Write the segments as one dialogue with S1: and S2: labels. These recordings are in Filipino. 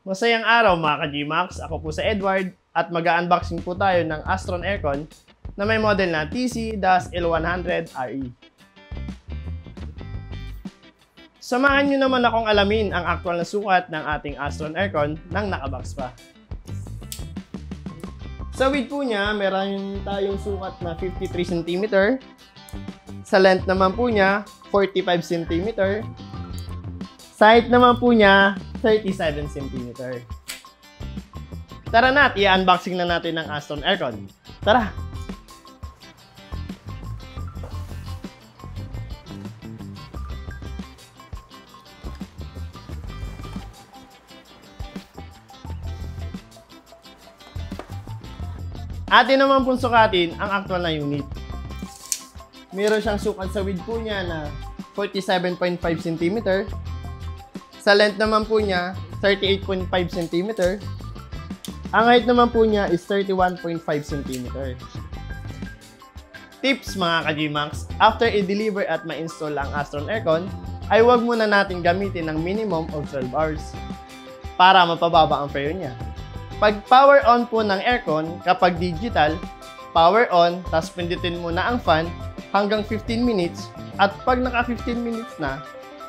S1: Masayang araw mga ka-Gmax, ako po sa Edward at mag-unboxing po tayo ng Astron Aircon na may model na TC-L100RE. Samahan nyo naman akong alamin ang aktual na sukat ng ating Astron Aircon nang nakabox pa. Sa width po niya, meron tayong sukat na 53 cm. Sa length naman po niya, 45 cm. Sa height naman po niya, 37 cm. Tara na at i-unboxing na natin ang Astron Aircon. Tara! Atin naman pong sukatin ang actual na unit. Meron siyang sukat sa width po niya na 47.5 cm. Sa length naman po niya, 38.5 cm. Ang height naman po niya is 31.5 cm. Tips mga ka-Gmax, after i-deliver at ma-install ang Astron Aircon, ay huwag muna natin gamitin ng minimum of 12 hours para mapababa ang pressure niya. Pag power on po ng aircon, kapag digital, power on, tapos pindutin muna ang fan hanggang 15 minutes at pag naka 15 minutes na,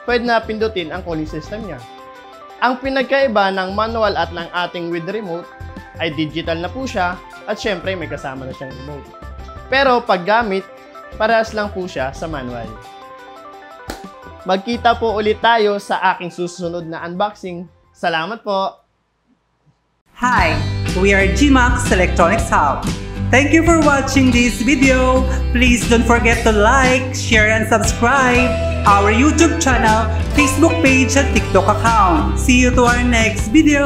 S1: pwede na pindutin ang cooling system niya. Ang pinagkaiba ng manual at ng ating with remote ay digital na po siya at syempre may kasama na siyang remote. Pero pag gamit, parehas lang po siya sa manual. Magkita po ulit tayo sa aking susunod na unboxing. Salamat po!
S2: Hi, we are Gmax Electronics Hub. Thank you for watching this video. Please don't forget to like, share, and subscribe our YouTube channel, Facebook page, and TikTok account. See you to our next video.